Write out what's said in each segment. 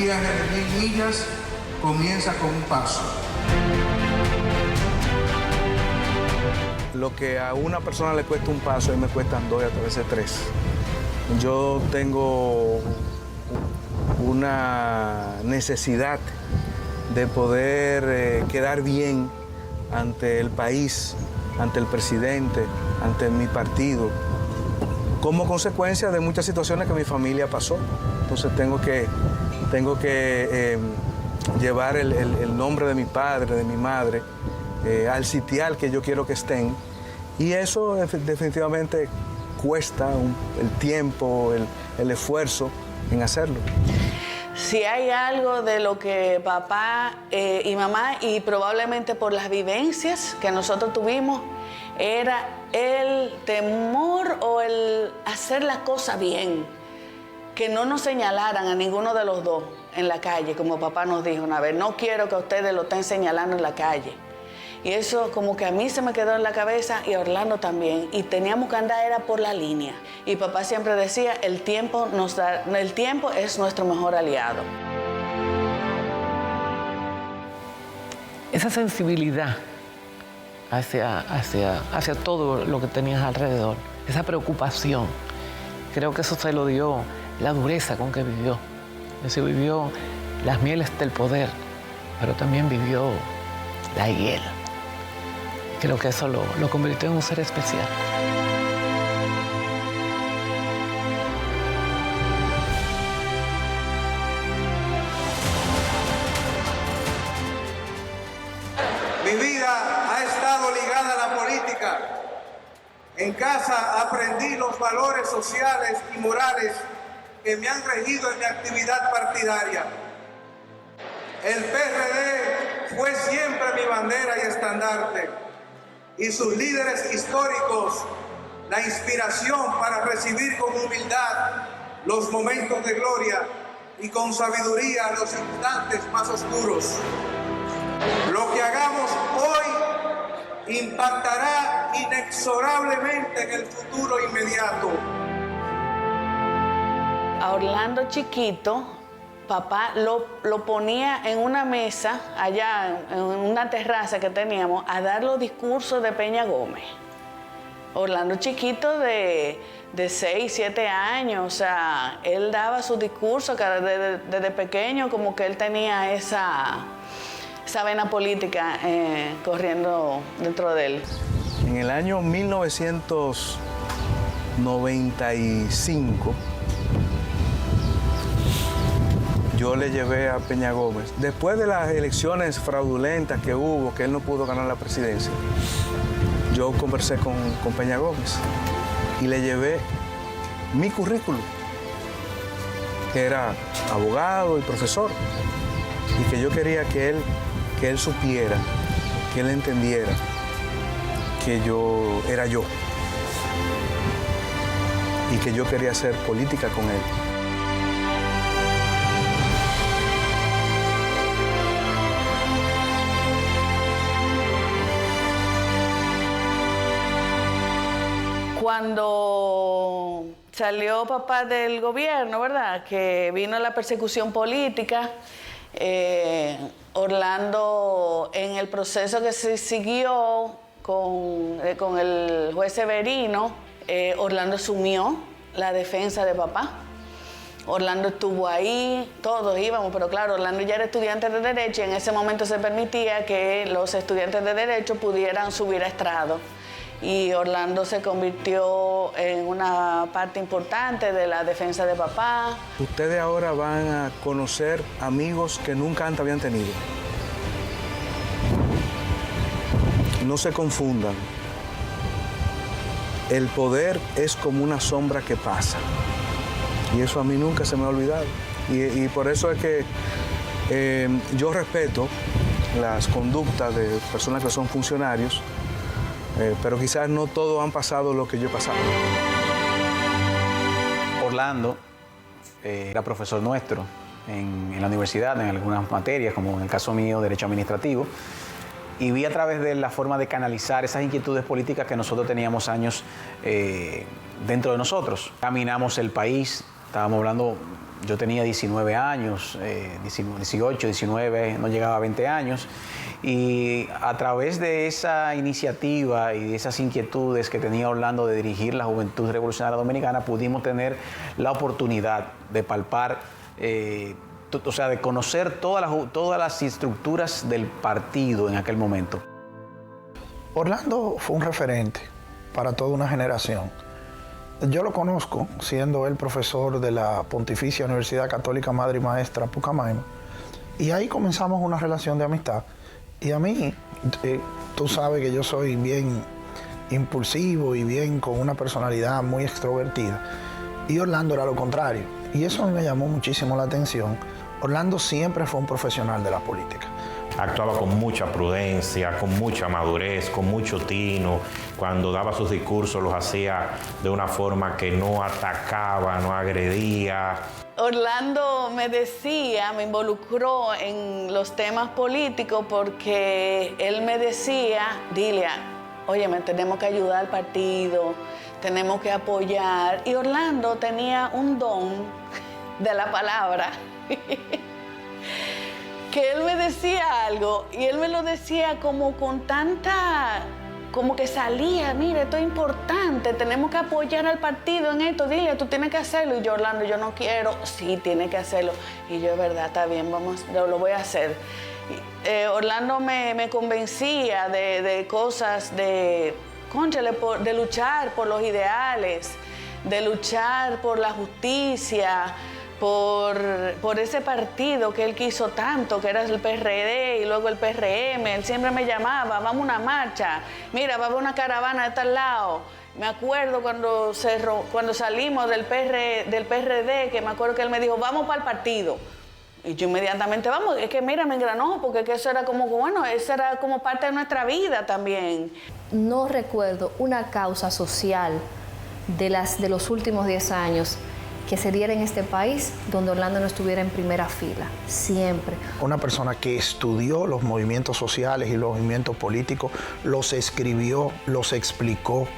viaje de 1000 millas comienza con un paso. Lo que a una persona le cuesta un paso, a mí me cuestan 2 y a veces 3. Yo tengo una necesidad de poder quedar bien ante el país, ante el presidente, ante mi partido, como consecuencia de muchas situaciones que mi familia pasó. Entonces tengo que llevar el nombre de mi padre, de mi madre, al sitial que yo quiero que estén. Y eso definitivamente cuesta el tiempo, el esfuerzo en hacerlo. Si hay algo de lo que papá y mamá, y probablemente por las vivencias que nosotros tuvimos, era el temor o el hacer la cosa bien. Que no nos señalaran a ninguno de los dos en la calle, como papá nos dijo una vez. No quiero que ustedes lo estén señalando en la calle. Y eso como que a mí se me quedó en la cabeza y a Orlando también. Y teníamos que andar era por la línea. Y papá siempre decía, el tiempo es nuestro mejor aliado. Esa sensibilidad hacia todo lo que tenías alrededor, esa preocupación, creo que eso se lo dio la dureza con que vivió. Eso vivió las mieles del poder, pero también vivió la hiel. Creo que eso lo convirtió en un ser especial. Mi vida ha estado ligada a la política. En casa aprendí los valores sociales y morales que me han regido en mi actividad partidaria. El PRD fue siempre mi bandera y estandarte, y sus líderes históricos la inspiración para recibir con humildad los momentos de gloria y con sabiduría los instantes más oscuros. Lo que hagamos hoy impactará inexorablemente en el futuro inmediato. A Orlando chiquito, papá lo ponía en una mesa, allá en una terraza que teníamos, a dar los discursos de Peña Gómez. Orlando chiquito de 6, 7 años, o sea, él daba sus discursos desde pequeño, como que él tenía esa vena política corriendo dentro de él. En el año 1995, yo le llevé a Peña Gómez, después de las elecciones fraudulentas que hubo, que él no pudo ganar la presidencia, yo conversé con Peña Gómez y le llevé mi currículum, que era abogado y profesor, y que yo quería que él supiera, que él entendiera que yo era yo y que yo quería hacer política con él. Cuando salió papá del gobierno, ¿verdad?, que vino la persecución política, Orlando, en el proceso que se siguió con el juez Severino, Orlando asumió la defensa de papá. Orlando estuvo ahí, todos íbamos, pero claro, Orlando ya era estudiante de Derecho y en ese momento se permitía que los estudiantes de Derecho pudieran subir a estrado. Y Orlando se convirtió en una parte importante de la defensa de papá. Ustedes ahora van a conocer amigos que nunca antes habían tenido. No se confundan. El poder es como una sombra que pasa. Y eso a mí nunca se me ha olvidado. Y por eso es que yo respeto las conductas de personas que son funcionarios, pero quizás no todos han pasado lo que yo he pasado. Orlando era profesor nuestro en la universidad, en algunas materias, como en el caso mío, Derecho Administrativo, y vi a través de la forma de canalizar esas inquietudes políticas que nosotros teníamos años dentro de nosotros. Caminamos el país Estábamos hablando, yo tenía 19 años, 18, 19, no llegaba a 20 años. Y a través de esa iniciativa y de esas inquietudes que tenía Orlando de dirigir la Juventud Revolucionaria Dominicana, pudimos tener la oportunidad de palpar, o sea, de conocer todas las estructuras del partido en aquel momento. Orlando fue un referente para toda una generación. Yo lo conozco, siendo él profesor de la Pontificia Universidad Católica Madre y Maestra Pucamaima, y ahí comenzamos una relación de amistad. Y a mí, tú sabes que yo soy bien impulsivo y bien con una personalidad muy extrovertida. Y Orlando era lo contrario. Y eso me llamó muchísimo la atención. Orlando siempre fue un profesional de la política. Actuaba con mucha prudencia, con mucha madurez, con mucho tino. Cuando daba sus discursos los hacía de una forma que no atacaba, no agredía. Orlando me decía, me involucró en los temas políticos porque él me decía, Dilia, óyeme, tenemos que ayudar al partido, tenemos que apoyar. Y Orlando tenía un don de la palabra. Que él me decía algo y él me lo decía como con tanta, como que salía, mire, esto es importante, tenemos que apoyar al partido en esto, dile, tú tienes que hacerlo. Y yo, Orlando, yo no quiero, sí, tienes que hacerlo. Y yo, es verdad, está bien, vamos, lo voy a hacer. Orlando me convencía de cosas, cónchale, de luchar por los ideales, de luchar por la justicia, por ese partido que él quiso tanto, que era el PRD y luego el PRM. Él siempre me llamaba, vamos a una marcha, mira, va a haber una caravana de tal lado. Me acuerdo cuando salimos del PRD, que me acuerdo que él me dijo, vamos para el partido. Y yo inmediatamente, vamos, es que mira, me engranó, porque que eso era como, bueno, eso era como parte de nuestra vida también. No recuerdo una causa social de los últimos 10 años que se diera en este país donde Orlando no estuviera en primera fila, siempre. Una persona que estudió los movimientos sociales y los movimientos políticos, los escribió, los explicó,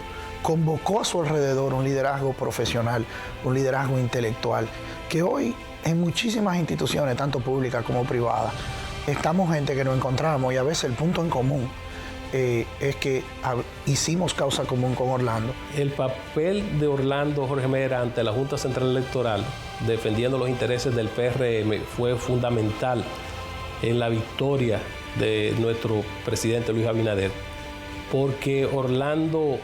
convocó a su alrededor un liderazgo profesional, un liderazgo intelectual, que hoy en muchísimas instituciones, tanto públicas como privadas, estamos gente que nos encontramos y a veces el punto en común es que hicimos causa común con Orlando. El papel de Orlando Jorge Mera ante la Junta Central Electoral, defendiendo los intereses del PRM, fue fundamental en la victoria de nuestro presidente Luis Abinader, porque Orlando,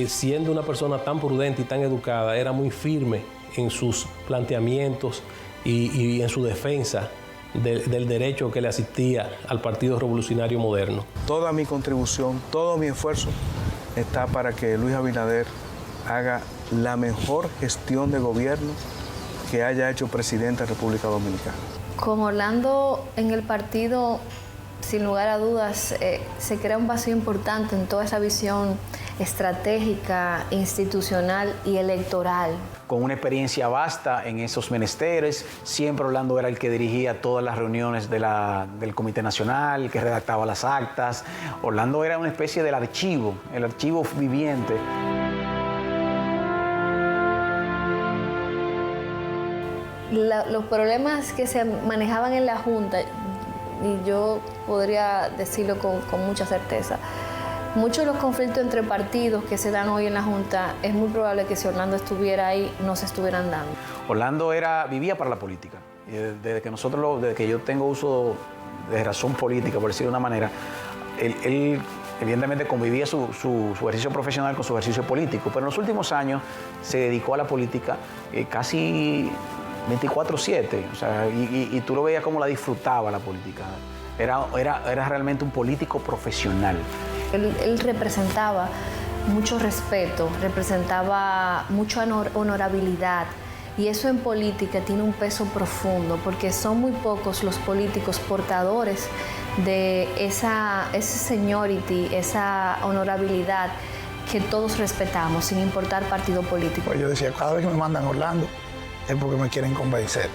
siendo una persona tan prudente y tan educada, era muy firme en sus planteamientos y en su defensa del derecho que le asistía al Partido Revolucionario Moderno. Toda mi contribución, todo mi esfuerzo está para que Luis Abinader haga la mejor gestión de gobierno que haya hecho presidente de República Dominicana. Con Orlando en el partido, sin lugar a dudas, se crea un vacío importante en toda esa visión estratégica, institucional y electoral. Con una experiencia vasta en esos menesteres, siempre Orlando era el que dirigía todas las reuniones del Comité Nacional, el que redactaba las actas. Orlando era una especie del archivo, el archivo viviente. Los problemas que se manejaban en la Junta, y yo podría decirlo con mucha certeza, muchos de los conflictos entre partidos que se dan hoy en la Junta, es muy probable que si Orlando estuviera ahí, no se estuvieran dando. Orlando vivía para la política. Y desde que yo tengo uso de razón política, por decirlo de una manera, él evidentemente convivía su ejercicio profesional con su ejercicio político, pero en los últimos años se dedicó a la política casi 24/7, o sea, y tú lo veías como la disfrutaba la política. Era realmente un político profesional. Él representaba mucho respeto, representaba mucha honorabilidad, y eso en política tiene un peso profundo porque son muy pocos los políticos portadores de ese seniority, esa honorabilidad que todos respetamos sin importar partido político. Pues yo decía, cada vez que me mandan a Orlando es porque me quieren convencer.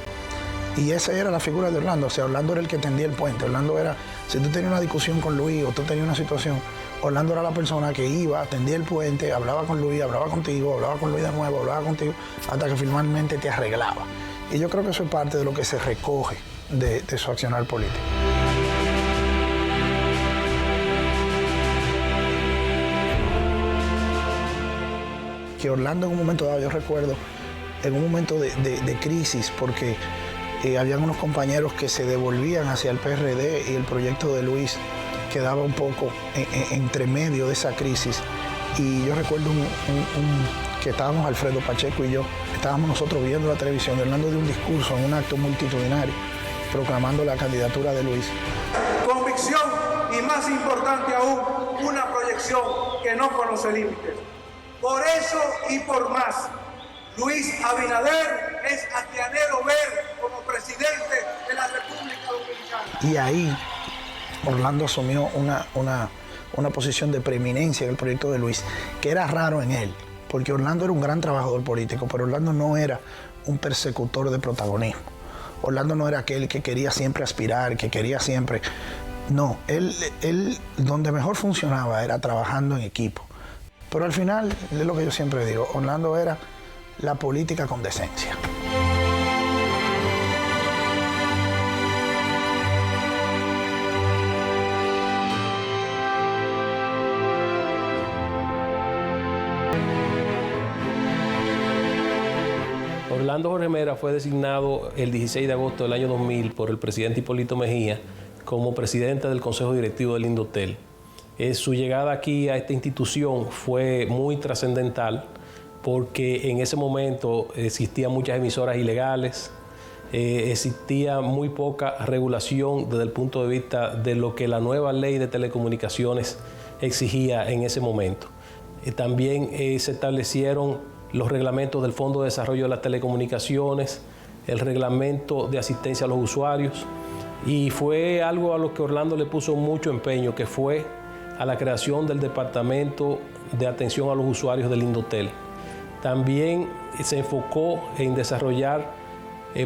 Y esa era la figura de Orlando. O sea, Orlando era el que tendía el puente. Orlando era, si tú tenías una discusión con Luis o tú tenías una situación, Orlando era la persona que iba, atendía el puente, hablaba con Luis, hablaba contigo, hablaba con Luis de nuevo, hablaba contigo, hasta que finalmente te arreglaba. Y yo creo que eso es parte de lo que se recoge de su accionar político. Que Orlando en un momento dado, yo recuerdo, en un momento de crisis, porque habían unos compañeros que se devolvían hacia el PRD y el proyecto de Luis quedaba un poco entre medio de esa crisis. Y yo recuerdo que estábamos Alfredo Pacheco y yo, estábamos nosotros viendo la televisión, Orlando dio un discurso en un acto multitudinario proclamando la candidatura de Luis. Convicción y, más importante aún, una proyección que no conoce límites. Por eso y por más, Luis Abinader es a quien anhelo ver como presidente de la República Dominicana. Y ahí Orlando asumió una posición de preeminencia en el proyecto de Luis, que era raro en él, porque Orlando era un gran trabajador político, pero Orlando no era un persecutor de protagonismo. Orlando no era aquel que quería siempre aspirar, que quería siempre... No, él donde mejor funcionaba era trabajando en equipo. Pero al final, es lo que yo siempre digo, Orlando era la política con decencia. Orlando Jorge Mera fue designado el 16 de agosto del año 2000 por el presidente Hipólito Mejía como presidente del Consejo Directivo del Indotel. Su llegada aquí a esta institución fue muy trascendental porque en ese momento existían muchas emisoras ilegales, existía muy poca regulación desde el punto de vista de lo que la nueva ley de telecomunicaciones exigía en ese momento. También se establecieron los reglamentos del Fondo de Desarrollo de las Telecomunicaciones, el reglamento de asistencia a los usuarios, y fue algo a lo que Orlando le puso mucho empeño, que fue a la creación del Departamento de Atención a los Usuarios del Indotel. También se enfocó en desarrollar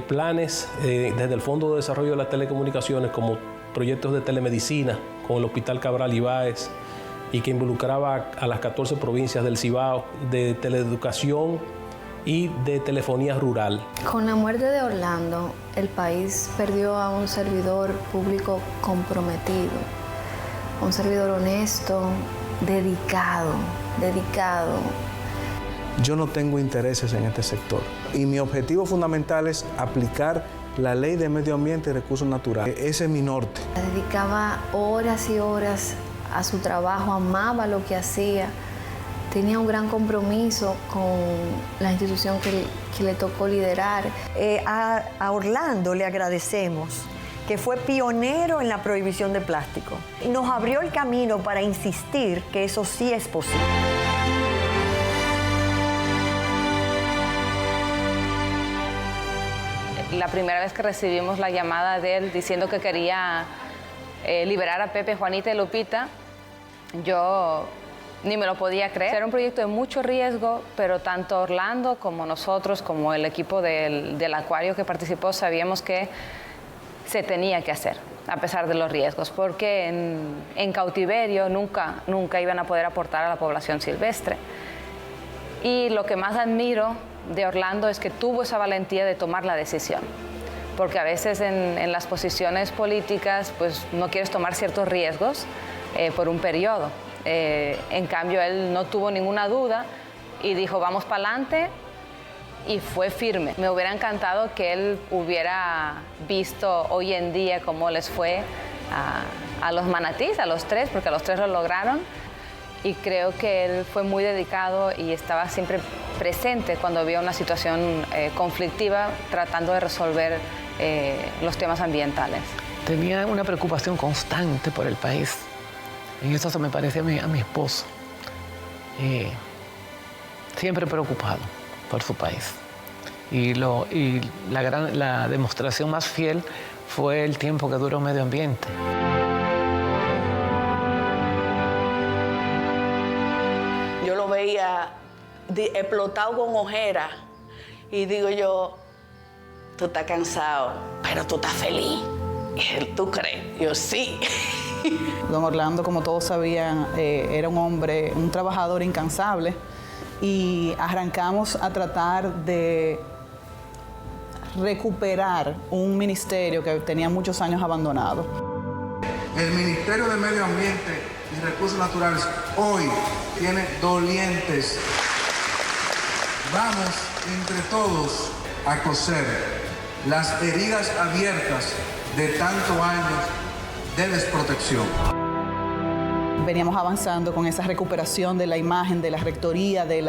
planes desde el Fondo de Desarrollo de las Telecomunicaciones como proyectos de telemedicina con el Hospital Cabral Ibáez y que involucraba a las 14 provincias del Cibao, de teleeducación y de telefonía rural. Con la muerte de Orlando, el país perdió a un servidor público comprometido, un servidor honesto, dedicado. Yo no tengo intereses en este sector y mi objetivo fundamental es aplicar la Ley de Medio Ambiente y Recursos Naturales. Ese es mi norte. Dedicaba horas y horas a su trabajo, amaba lo que hacía, tenía un gran compromiso con la institución que le tocó liderar. A Orlando le agradecemos que fue pionero en la prohibición de plástico y nos abrió el camino para insistir que eso sí es posible. La primera vez que recibimos la llamada de él diciendo que quería liberar a Pepe, Juanita y Lupita, yo ni me lo podía creer. Era un proyecto de mucho riesgo, pero tanto Orlando como nosotros, como el equipo del Acuario que participó, sabíamos que se tenía que hacer, a pesar de los riesgos, porque en cautiverio nunca iban a poder aportar a la población silvestre. Y lo que más admiro de Orlando es que tuvo esa valentía de tomar la decisión, porque a veces en las posiciones políticas pues no quieres tomar ciertos riesgos por un periodo. En cambio, él no tuvo ninguna duda y dijo, vamos para adelante, y fue firme. Me hubiera encantado que él hubiera visto hoy en día cómo les fue a los manatís, a los tres, porque a los tres lo lograron. Y creo que él fue muy dedicado y estaba siempre presente cuando había una situación conflictiva, tratando de resolver los temas ambientales. Tenía una preocupación constante por el país. En eso se me parece a mi esposo. Siempre preocupado por su país. Y la demostración más fiel fue el tiempo que duró Medio Ambiente. Yo lo veía explotado con ojeras y digo yo, tú estás cansado, pero tú estás feliz. Y él, ¿tú crees? Yo, sí. Don Orlando, como todos sabían, era un hombre, un trabajador incansable, y arrancamos a tratar de recuperar un ministerio que tenía muchos años abandonado. El Ministerio de Medio Ambiente y Recursos Naturales hoy tiene dolientes. Vamos entre todos a coser las heridas abiertas de tantos años de desprotección. Veníamos avanzando con esa recuperación de la imagen de la rectoría, del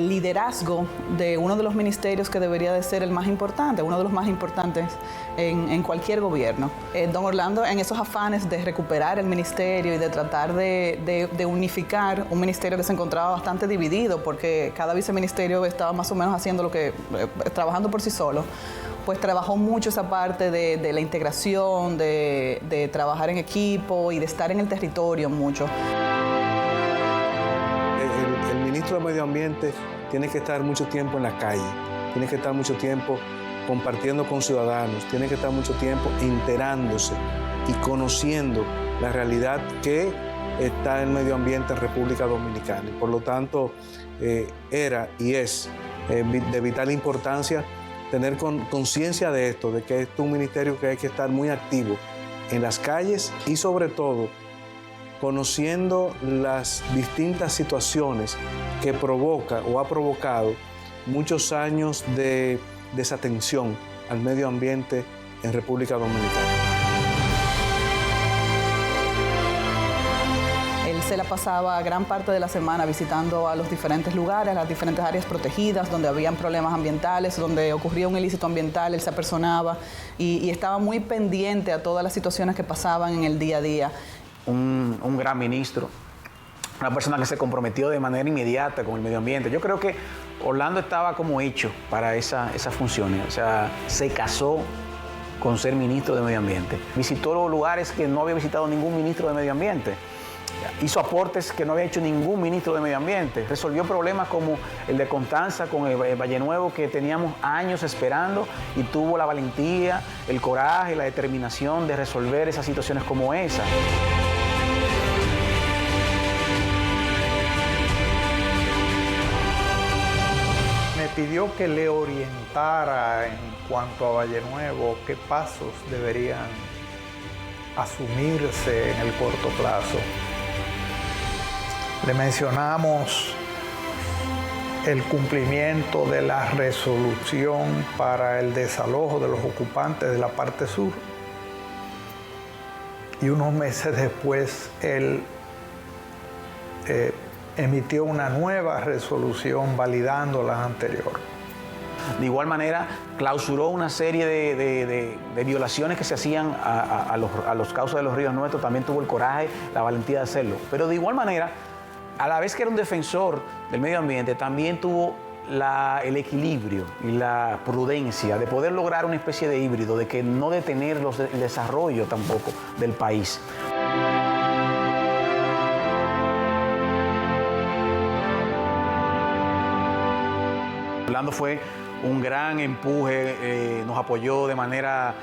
liderazgo de uno de los ministerios que debería de ser el más importante, uno de los más importantes en cualquier gobierno. Don Orlando, en esos afanes de recuperar el ministerio y de tratar de unificar un ministerio que se encontraba bastante dividido, porque cada viceministerio estaba más o menos haciendo lo que, trabajando por sí solo, pues trabajó mucho esa parte de la integración, de trabajar en equipo y de estar en el territorio mucho. El ministro de Medio Ambiente tiene que estar mucho tiempo en la calle, tiene que estar mucho tiempo compartiendo con ciudadanos, tiene que estar mucho tiempo enterándose y conociendo la realidad que está en el medio ambiente en República Dominicana. Y por lo tanto, era y es de vital importancia tener conciencia de esto, de que es un ministerio que hay que estar muy activo en las calles y sobre todo conociendo las distintas situaciones que provoca o ha provocado muchos años de desatención al medio ambiente en República Dominicana. Él se la pasaba gran parte de la semana visitando a los diferentes lugares, las diferentes áreas protegidas, donde habían problemas ambientales, donde ocurría un ilícito ambiental, él se apersonaba y estaba muy pendiente a todas las situaciones que pasaban en el día a día. Un gran ministro, una persona que se comprometió de manera inmediata con el medio ambiente. Yo creo que Orlando estaba como hecho para esas funciones. O sea, se casó con ser ministro de Medio Ambiente. Visitó los lugares que no había visitado ningún ministro de Medio Ambiente. Hizo aportes que no había hecho ningún ministro de Medio Ambiente. Resolvió problemas como el de Constanza con el Valle Nuevo, que teníamos años esperando, y tuvo la valentía, el coraje, la determinación de resolver esas situaciones como esa. Pidió que le orientara en cuanto a Valle Nuevo qué pasos deberían asumirse en el corto plazo. Le mencionamos el cumplimiento de la resolución para el desalojo de los ocupantes de la parte sur. Y unos meses después él emitió una nueva resolución validando la anterior. De igual manera, clausuró una serie de violaciones que se hacían a los cauces de los ríos nuestros. También tuvo el coraje, la valentía de hacerlo. Pero de igual manera, a la vez que era un defensor del medio ambiente, también tuvo el equilibrio y la prudencia de poder lograr una especie de híbrido, de que no detener el desarrollo tampoco del país. Orlando fue un gran empuje, nos apoyó de manera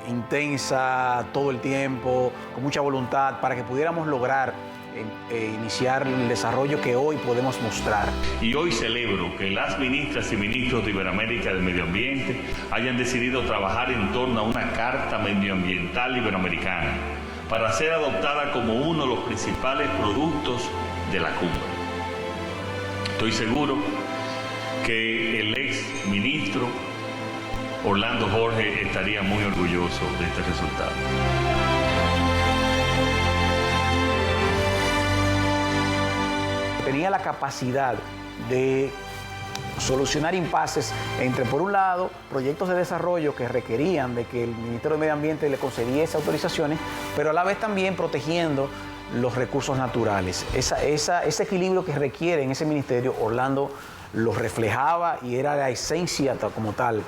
intensa todo el tiempo, con mucha voluntad, para que pudiéramos lograr iniciar el desarrollo que hoy podemos mostrar. Y hoy celebro que las ministras y ministros de Iberoamérica del Medio Ambiente hayan decidido trabajar en torno a una Carta Medioambiental Iberoamericana para ser adoptada como uno de los principales productos de la cumbre. Estoy seguro que el ex ministro Orlando Jorge estaría muy orgulloso de este resultado. Tenía la capacidad de solucionar impases entre, por un lado, proyectos de desarrollo que requerían de que el Ministerio de Medio Ambiente le concediese autorizaciones, pero a la vez también protegiendo los recursos naturales. Ese equilibrio que requiere en ese ministerio, Orlando lo reflejaba y era la esencia como tal.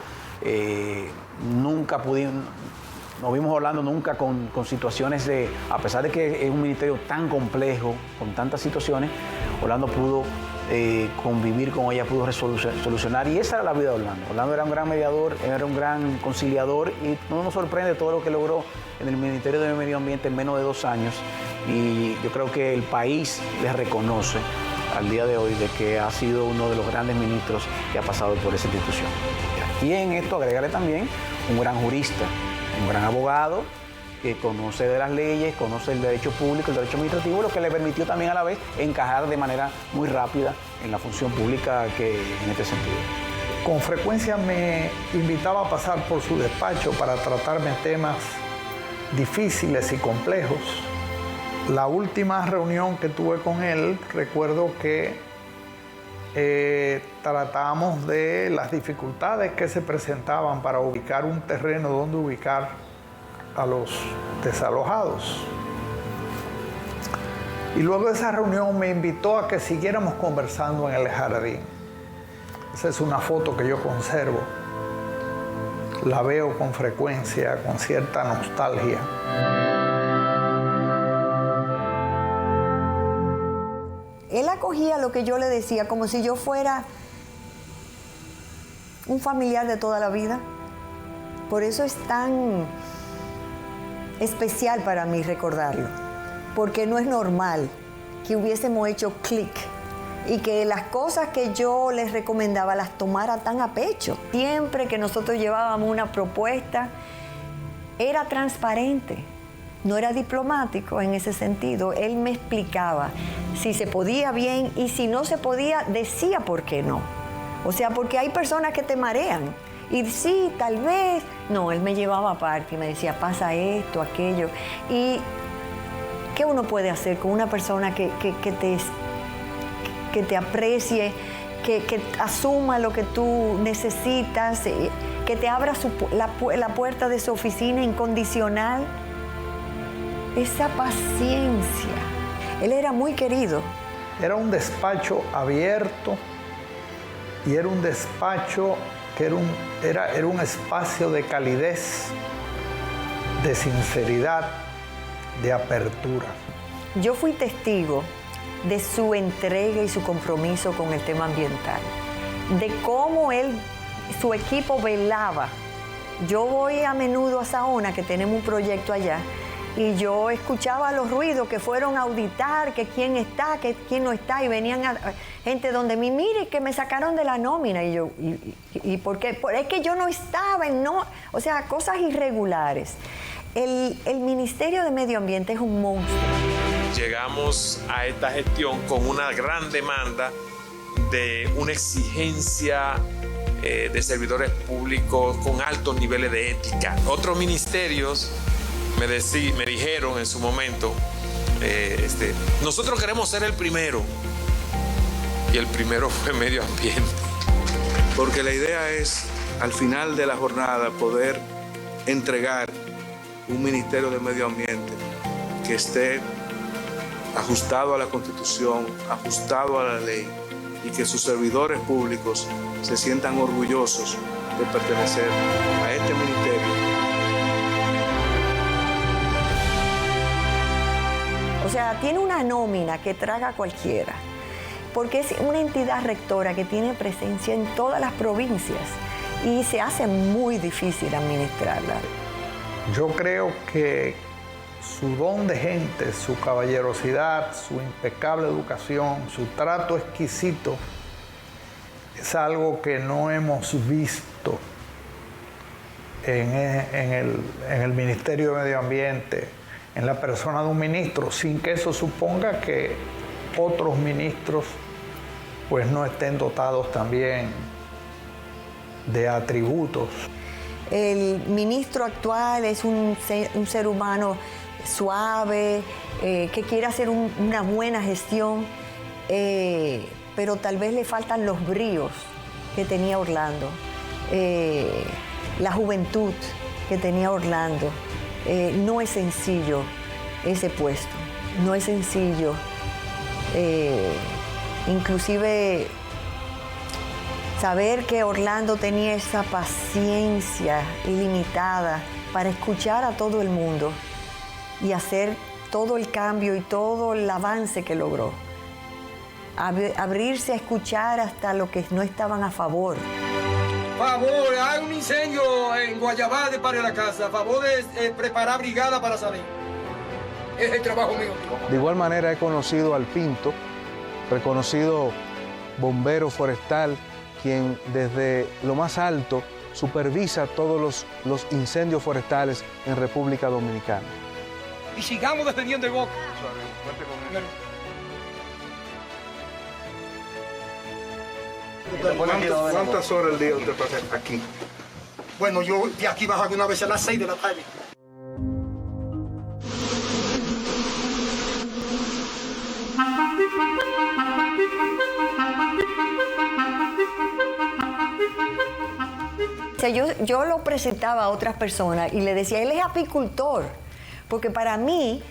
No vimos a Orlando nunca con situaciones a pesar de que es un ministerio tan complejo, con tantas situaciones, Orlando pudo convivir con ella pudo solucionar, y esa era la vida de Orlando. Orlando era un gran mediador, era un gran conciliador, y no nos sorprende todo lo que logró en el Ministerio de Medio Ambiente en menos de 2 años, y yo creo que el país le reconoce al día de hoy de que ha sido uno de los grandes ministros que ha pasado por esa institución. Y en esto agregarle también un gran jurista, un gran abogado, que conoce de las leyes, conoce el derecho público, el derecho administrativo, lo que le permitió también a la vez encajar de manera muy rápida en la función pública en este sentido. Con frecuencia me invitaba a pasar por su despacho para tratarme temas difíciles y complejos. La última reunión que tuve con él, recuerdo que tratamos de las dificultades que se presentaban para ubicar un terreno donde ubicar a los desalojados. Y luego de esa reunión me invitó a que siguiéramos conversando en el jardín. Esa es una foto que yo conservo. La veo con frecuencia, con cierta nostalgia. Él acogía lo que yo le decía como si yo fuera un familiar de toda la vida. Por eso es tan especial para mí recordarlo, porque no es normal que hubiésemos hecho clic y que las cosas que yo les recomendaba las tomara tan a pecho. Siempre que nosotros llevábamos una propuesta, era transparente, no era diplomático en ese sentido. Él me explicaba si se podía bien y si no se podía, decía por qué no. O sea, porque hay personas que te marean. Y sí, tal vez. No, él me llevaba aparte y me decía, pasa esto, aquello. ¿Y qué uno puede hacer con una persona que te aprecie, que asuma lo que tú necesitas, que te abra la puerta de su oficina incondicional? Esa paciencia. Él era muy querido. Era un despacho abierto y era un despacho que era un espacio de calidez, de sinceridad, de apertura. Yo fui testigo de su entrega y su compromiso con el tema ambiental, de cómo su equipo velaba. Yo voy a menudo a Saona, que tenemos un proyecto allá, y yo escuchaba los ruidos que fueron a auditar, que quién está, que quién no está, y venían gente donde me mire, que me sacaron de la nómina. Y yo, ¿y por qué? Es que yo no estaba, o sea, cosas irregulares. El Ministerio de Medio Ambiente es un monstruo. Llegamos a esta gestión con una gran demanda de una exigencia de servidores públicos con altos niveles de ética. Otros ministerios me dijeron en su momento, nosotros queremos ser el primero, y el primero fue medio ambiente. Porque la idea es, al final de la jornada, poder entregar un Ministerio de Medio Ambiente que esté ajustado a la Constitución, ajustado a la ley, y que sus servidores públicos se sientan orgullosos de pertenecer a este ministerio. O sea, tiene una nómina que traga a cualquiera, porque es una entidad rectora que tiene presencia en todas las provincias y se hace muy difícil administrarla. Yo creo que su don de gente, su caballerosidad, su impecable educación, su trato exquisito, es algo que no hemos visto en el Ministerio de Medio Ambiente, en la persona de un ministro, sin que eso suponga que otros ministros pues no estén dotados también de atributos. El ministro actual es un ser humano suave, que quiere hacer una buena gestión, pero tal vez le faltan los bríos que tenía Orlando, la juventud que tenía Orlando. No es sencillo ese puesto, no es sencillo. Inclusive saber que Orlando tenía esa paciencia ilimitada para escuchar a todo el mundo y hacer todo el cambio y todo el avance que logró. abrirse a escuchar hasta lo que no estaban a favor. Favor, hay un incendio en Guayabá de Padre de la Casa. Favor de preparar brigada para salir. Es el trabajo mío. De igual manera he conocido al Pinto, reconocido bombero forestal, quien desde lo más alto supervisa todos los incendios forestales en República Dominicana. Y sigamos defendiendo el bosque. ¿Cuántas horas al día usted pasa aquí? Bueno, yo de aquí bajo alguna vez a las 6 de la tarde. O sea, yo lo presentaba a otras personas y le decía, él es apicultor, porque para mí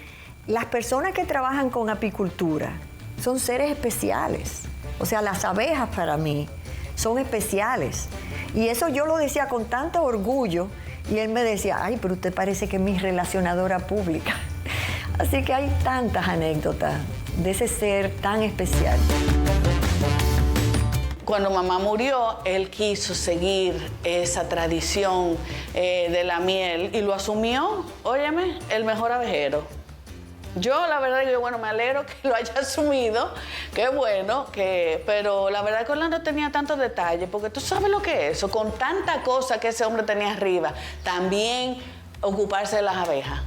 las personas que trabajan con apicultura son seres especiales. O sea, las abejas para mí son especiales. Y eso yo lo decía con tanto orgullo y él me decía, ay, pero usted parece que es mi relacionadora pública. Así que hay tantas anécdotas de ese ser tan especial. Cuando mamá murió, él quiso seguir esa tradición de la miel y lo asumió, óyeme, el mejor abejero. Yo la verdad que bueno, me alegro que lo haya asumido, qué bueno, pero la verdad que Orlando tenía tantos detalles, porque tú sabes lo que es eso, con tanta cosa que ese hombre tenía arriba, también ocuparse de las abejas.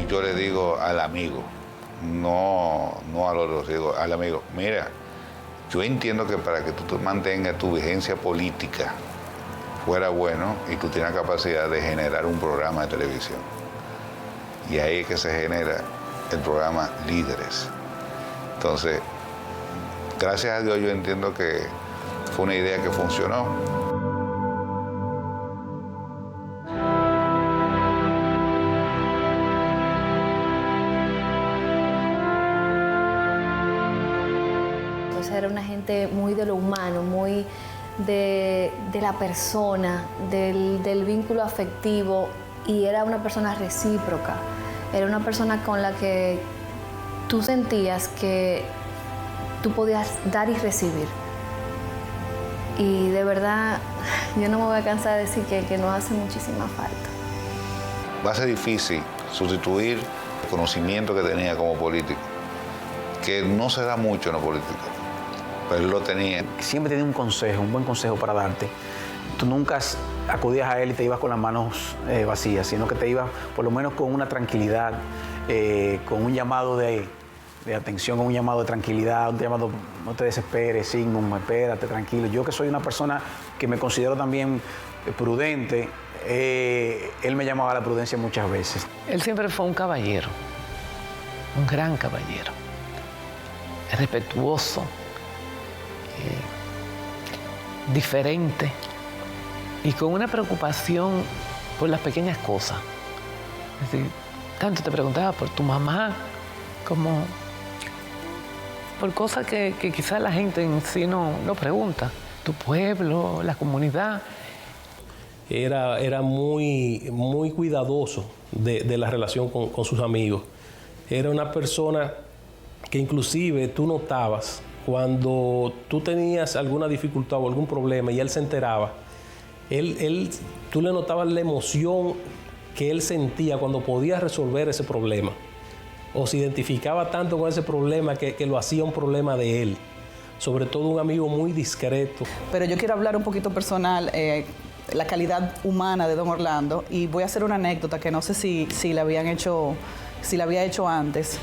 Yo le digo al amigo, no a los digo al amigo, mira, yo entiendo que para que tú mantengas tu vigencia política fuera bueno y tú tienes la capacidad de generar un programa de televisión. Y ahí es que se genera el programa Líderes. Entonces, gracias a Dios yo entiendo que fue una idea que funcionó. Era una gente muy de lo humano, muy de la persona, del vínculo afectivo, y era una persona recíproca. Era una persona con la que tú sentías que tú podías dar y recibir. Y de verdad, yo no me voy a cansar de decir que nos hace muchísima falta. Va a ser difícil sustituir el conocimiento que tenía como político, que no se da mucho en la política. Pero él lo tenía. Siempre tenía un consejo, un buen consejo para darte. Tú nunca acudías a él y te ibas con las manos vacías, sino que te ibas por lo menos con una tranquilidad, con un llamado de atención, con un llamado de tranquilidad, un llamado, no te desesperes, Sigmund, espérate, tranquilo. Yo que soy una persona que me considero también prudente, él me llamaba a la prudencia muchas veces. Él siempre fue un caballero, un gran caballero, respetuoso, diferente y con una preocupación por las pequeñas cosas. Es decir, tanto te preguntaba por tu mamá como por cosas que quizás la gente en sí no pregunta. Tu pueblo, la comunidad. Era muy cuidadoso de la relación con sus amigos. Era una persona que inclusive tú notabas cuando tú tenías alguna dificultad o algún problema y él se enteraba, tú le notabas la emoción que él sentía cuando podía resolver ese problema. O se identificaba tanto con ese problema que lo hacía un problema de él. Sobre todo un amigo muy discreto. Pero yo quiero hablar un poquito personal, la calidad humana de don Orlando, y voy a hacer una anécdota que no sé si la había hecho antes.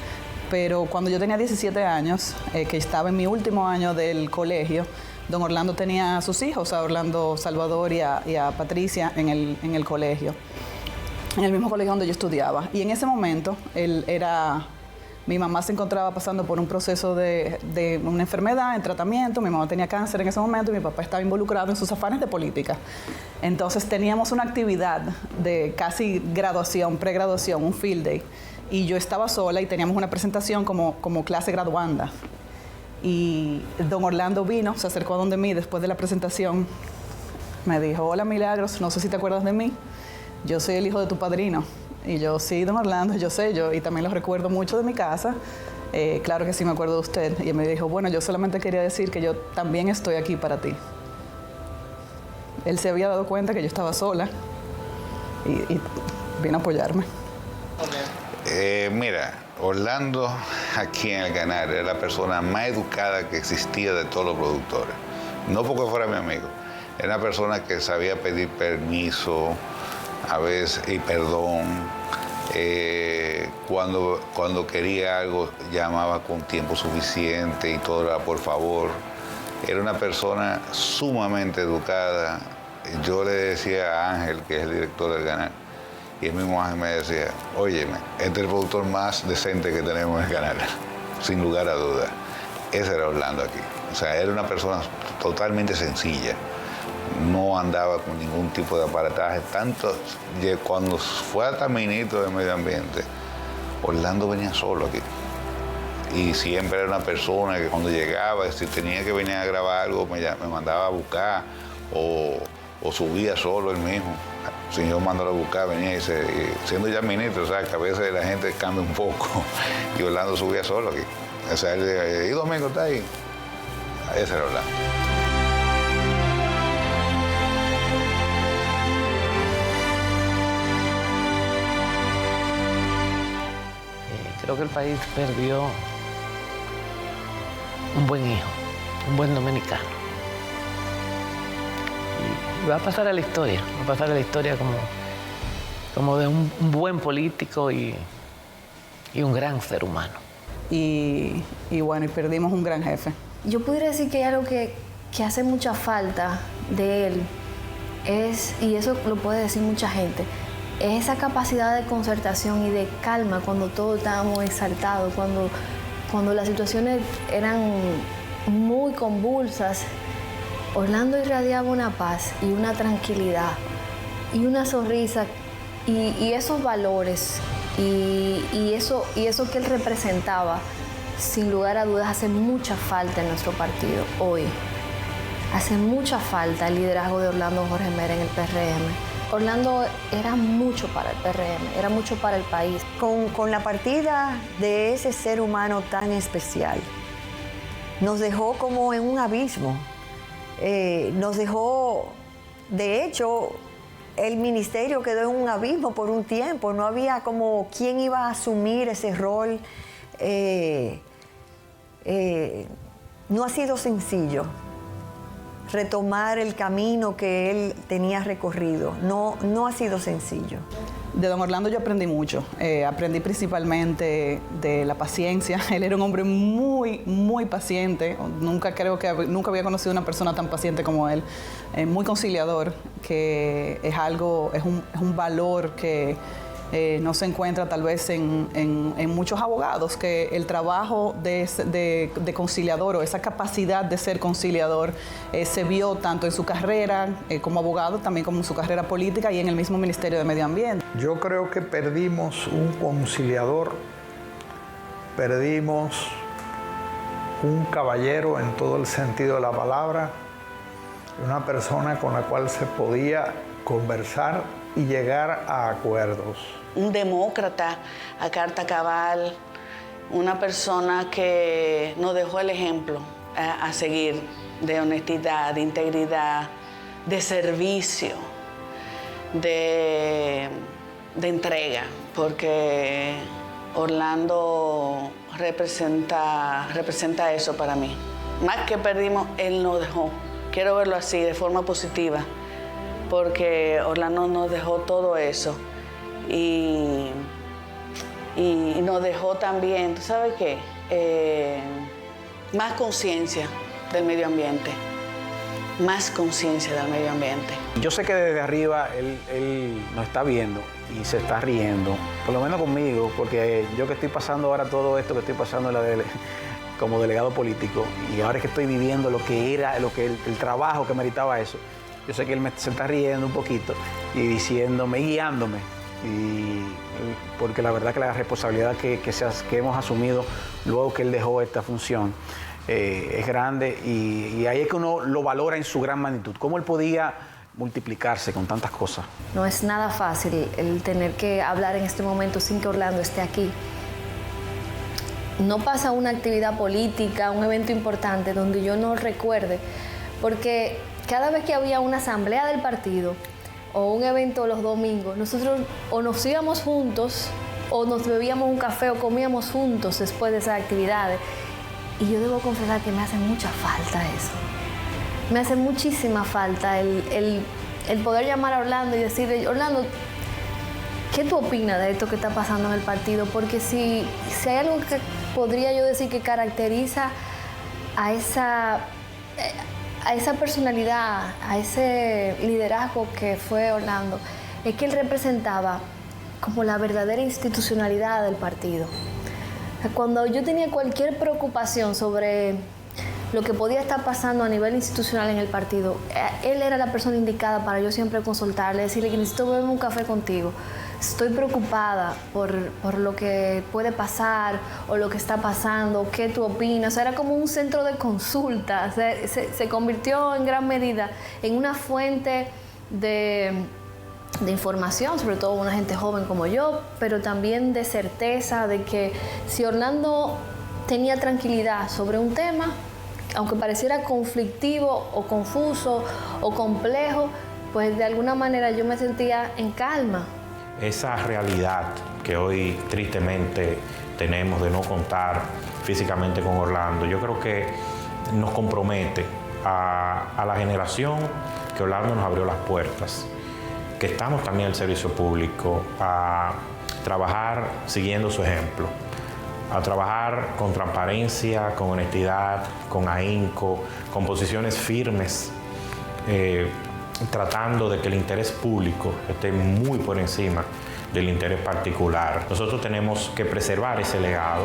Pero cuando yo tenía 17 años, que estaba en mi último año del colegio, don Orlando tenía a sus hijos, a Orlando Salvador y a Patricia en el colegio, en el mismo colegio donde yo estudiaba. Y en ese momento, mi mamá se encontraba pasando por un proceso de una enfermedad, en tratamiento, mi mamá tenía cáncer en ese momento y mi papá estaba involucrado en sus afanes de política. Entonces teníamos una actividad de casi graduación, pregraduación, un field day, Y yo estaba sola y teníamos una presentación como clase graduanda. Y don Orlando vino, se acercó a donde mí después de la presentación. Me dijo, hola Milagros, no sé si te acuerdas de mí. Yo soy el hijo de tu padrino. Y yo, sí, don Orlando, yo sé, y también lo recuerdo mucho de mi casa. Claro que sí me acuerdo de usted. Y me dijo, bueno, yo solamente quería decir que yo también estoy aquí para ti. Él se había dado cuenta que yo estaba sola y vino a apoyarme. Mira, Orlando aquí en el canal era la persona más educada que existía de todos los productores. No porque fuera mi amigo, era una persona que sabía pedir permiso, a veces, y perdón. Cuando quería algo llamaba con tiempo suficiente y todo era por favor. Era una persona sumamente educada. Yo le decía a Ángel, que es el director del canal, y el mismo Ángel me decía, óyeme, este es el productor más decente que tenemos en el canal, sin lugar a dudas. Ese era Orlando aquí. O sea, era una persona totalmente sencilla. No andaba con ningún tipo de aparataje. Tanto cuando fue hasta ministro de Medio Ambiente, Orlando venía solo aquí. Y siempre era una persona que cuando llegaba, si tenía que venir a grabar algo, me mandaba a buscar o subía solo él mismo. Si yo mandaba a buscar, venía y siendo ya ministro, o sea, que a veces la gente cambia un poco. Y Orlando subía solo aquí. O sea, él, ¿y Domingo está ahí? Ese era Orlando. Creo que el país perdió un buen hijo, un buen dominicano. Y va a pasar a la historia, como de un buen político y un gran ser humano. Y bueno, y perdimos un gran jefe. Yo pudiera decir que hay algo que hace mucha falta de él, y eso lo puede decir mucha gente, es esa capacidad de concertación y de calma cuando todos estábamos exaltados, cuando las situaciones eran muy convulsas. Orlando irradiaba una paz y una tranquilidad y una sonrisa y esos valores y eso que él representaba, sin lugar a dudas, hace mucha falta en nuestro partido hoy. Hace mucha falta el liderazgo de Orlando Jorge Mera en el PRM. Orlando era mucho para el PRM, era mucho para el país. Con la partida de ese ser humano tan especial, nos dejó como en un abismo. Nos dejó, de hecho, el ministerio quedó en un abismo por un tiempo. No había como quién iba a asumir ese rol. No ha sido sencillo retomar el camino que él tenía recorrido. No ha sido sencillo. De don Orlando yo aprendí mucho. Aprendí principalmente de la paciencia. Él era un hombre muy, muy paciente. Nunca había conocido una persona tan paciente como él. Muy conciliador, que es un valor que no se encuentra tal vez en muchos abogados, que el trabajo de conciliador o esa capacidad de ser conciliador se vio tanto en su carrera como abogado, también como en su carrera política y en el mismo Ministerio de Medio Ambiente. Yo creo que perdimos un conciliador, perdimos un caballero en todo el sentido de la palabra, una persona con la cual se podía conversar y llegar a acuerdos. Un demócrata a carta cabal, una persona que nos dejó el ejemplo a seguir de honestidad, de integridad, de servicio, de entrega, porque Orlando representa eso para mí. Más que perdimos, él nos dejó. Quiero verlo así, de forma positiva, porque Orlando nos dejó todo eso. Y nos dejó también, ¿tú sabes qué? Más conciencia del medio ambiente. Más conciencia del medio ambiente. Yo sé que desde arriba él nos está viendo y se está riendo, por lo menos conmigo, porque yo que estoy pasando ahora todo esto que estoy pasando como delegado político, y ahora es que estoy viviendo lo que era, el trabajo que meritaba eso, yo sé que él se está riendo un poquito y diciéndome, guiándome, porque la verdad que la responsabilidad que hemos asumido luego que él dejó esta función es grande y ahí es que uno lo valora en su gran magnitud. ¿Cómo él podía multiplicarse con tantas cosas? No es nada fácil el tener que hablar en este momento sin que Orlando esté aquí. No pasa una actividad política, un evento importante donde yo no recuerde, porque cada vez que había una asamblea del partido o un evento los domingos, nosotros o nos íbamos juntos o nos bebíamos un café o comíamos juntos después de esas actividades. Y yo debo confesar que me hace mucha falta eso. Me hace muchísima falta el poder llamar a Orlando y decirle, Orlando, ¿qué tú opinas de esto que está pasando en el partido? Porque si hay algo que podría yo decir que caracteriza a esa personalidad, a ese liderazgo que fue Orlando, es que él representaba como la verdadera institucionalidad del partido. Cuando yo tenía cualquier preocupación sobre lo que podía estar pasando a nivel institucional en el partido, él era la persona indicada para yo siempre consultarle, decirle que necesito beberme un café contigo. Estoy preocupada por lo que puede pasar o lo que está pasando, ¿qué tú opinas? O sea, era como un centro de consulta, se convirtió en gran medida en una fuente de información, sobre todo una gente joven como yo, pero también de certeza de que si Orlando tenía tranquilidad sobre un tema, aunque pareciera conflictivo o confuso o complejo, pues de alguna manera yo me sentía en calma. Esa realidad que hoy tristemente tenemos de no contar físicamente con Orlando, yo creo que nos compromete a la generación que Orlando nos abrió las puertas, que estamos también al servicio público, a trabajar siguiendo su ejemplo, a trabajar con transparencia, con honestidad, con ahínco, con posiciones firmes, tratando de que el interés público esté muy por encima del interés particular. Nosotros tenemos que preservar ese legado.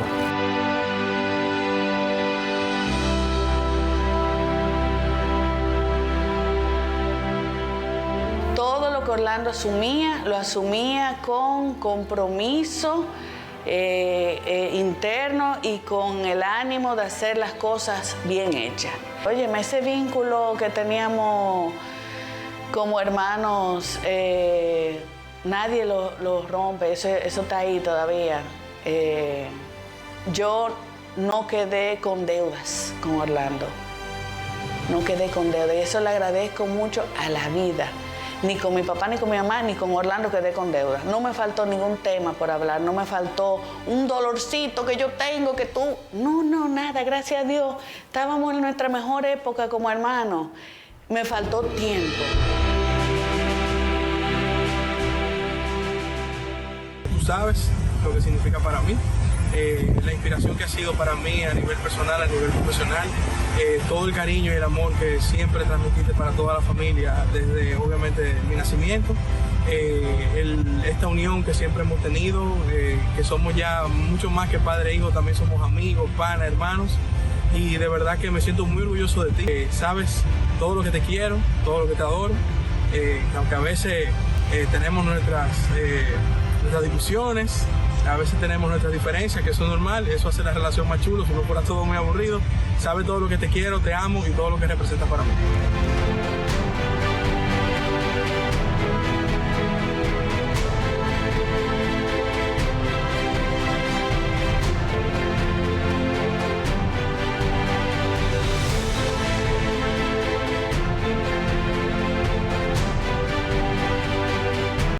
Todo lo que Orlando asumía, lo asumía con compromiso interno y con el ánimo de hacer las cosas bien hechas. Óyeme, ese vínculo que teníamos como hermanos, nadie lo rompe, eso está ahí todavía. Yo no quedé con deudas con Orlando, no quedé con deudas y eso le agradezco mucho a la vida. Ni con mi papá, ni con mi mamá, ni con Orlando quedé con deudas. No me faltó ningún tema por hablar, no me faltó un dolorcito que yo tengo, que tú... No, nada, gracias a Dios. Estábamos en nuestra mejor época como hermanos. Me faltó tiempo. Tú sabes lo que significa para mí, la inspiración que ha sido para mí a nivel personal, a nivel profesional, todo el cariño y el amor que siempre transmitiste para toda la familia desde obviamente mi nacimiento, esta unión que siempre hemos tenido, que somos ya mucho más que padre e hijo, también somos amigos, panas, hermanos, y de verdad que me siento muy orgulloso de ti. Sabes todo lo que te quiero, todo lo que te adoro, aunque a veces tenemos nuestras discusiones, a veces tenemos nuestras diferencias, que eso es normal, eso hace la relación más chulo, si no fuera todo muy aburrido. Sabes todo lo que te quiero, te amo y todo lo que representas para mí.